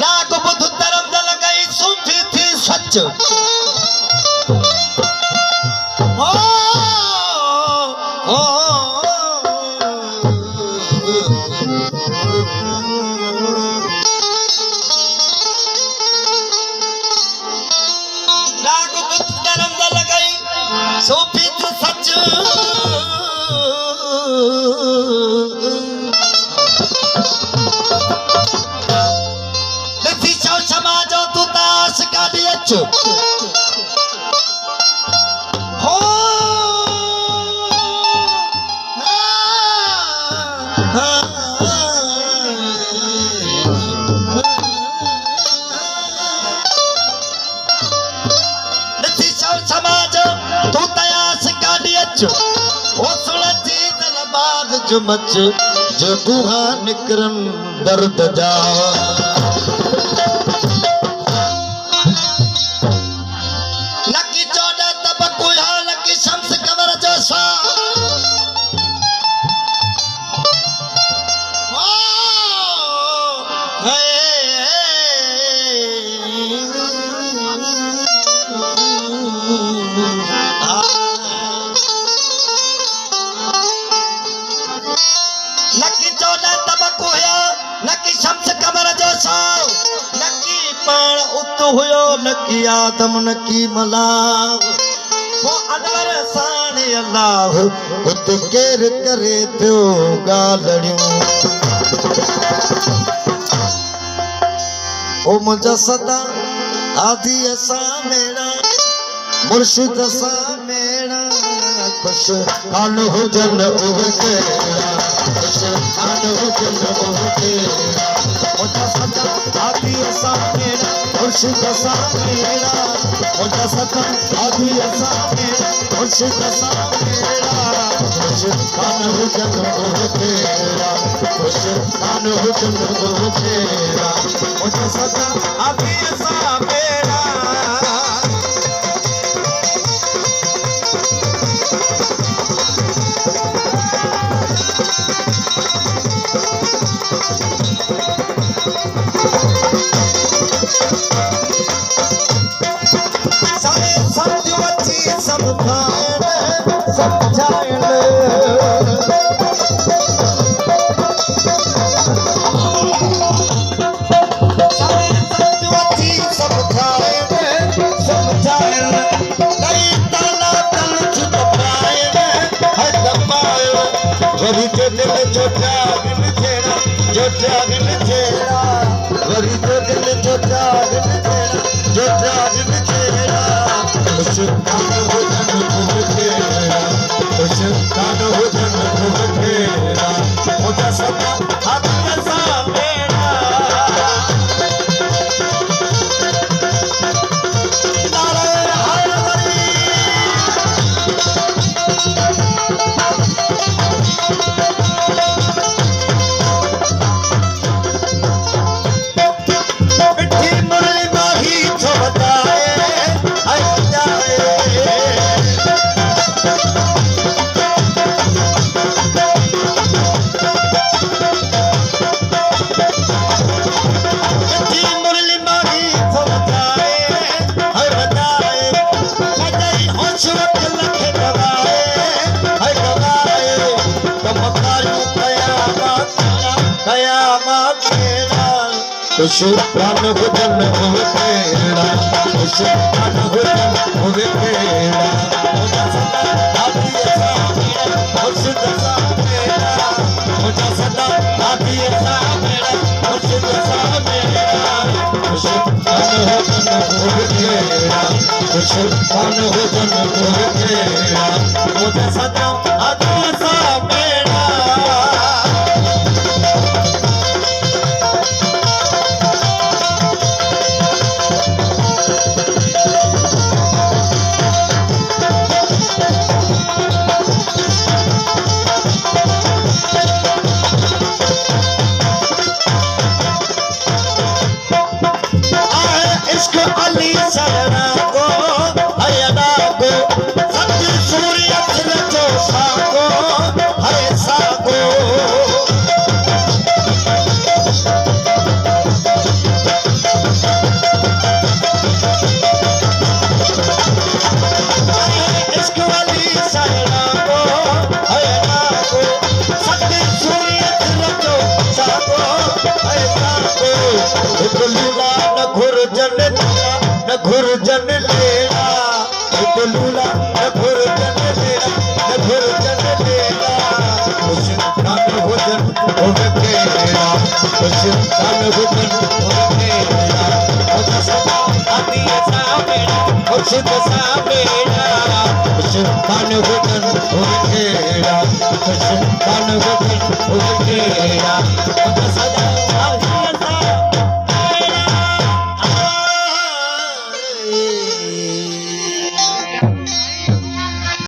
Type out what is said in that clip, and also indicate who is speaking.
Speaker 1: राग बुध धर्म दल गई सूफी थी सच राग बुध धर्म दल गई सूफी थी सच समाज तू ताश का दियच हो समाज तू तयास का दियच हो सुलती दलबाज जुमच जो दुहा निकरन दर्द जा नकी चौदह तब कोया नकी शम्स कमर जैसा नकी चौदह तब कोया नकी शम्स कमर जैसा नकी पाण उत हुयो नकी आदम नकी मलाव वो अनवर साने अल्लाह उत केर करे पियो गालड़ियों ओ मुझा सदा आदि असा मेरा मुर्शिद सा मेरा खुश कान हो जन ओह केरा खुश कान हो जन ओह केरा मुझा सदा आदि असा मेरा मुर्शिद सा मेरा मुझा सदा आदि असा मेरा मुर्शिद सा मेरा खुश कान हो जन ओह केरा खुश कान हो जन ओह केरा मुझा सदा आदि असा मेरा खुश प्राण हो जन होवे तेरा खुश प्राण हो जन होवे तेरा मुझा सदा आदि ऐसा मेरा मुर्शिद सा मेरा मुझा सदा आदि ऐसा मेरा मुर्शिद सा मेरा खुश प्राण हो जन होवे तेरा खुश प्राण हो जन होवे तेरा मुझा सदा आदि ऐसा मेरा इसके वाली सरना को हयना को सत्य सूर्य रचो सागो हय सागो इश्क वाली सरना को हयना को सत्य सूर्य रचो सागो हय सागो एक लूला न घुरजन लेना न घुरजन लेना एक लूला न घुरजन लेना न घुरजन लेना कुछ कान भोजन होवे केरा कुछ कान भोजन होवे केरा खुदा सदा आती ऐसा मेरा खुद सा मेरा कुछ कान भोजन होवे केरा कुछ कान भोजन होवे केरा खुदा सदा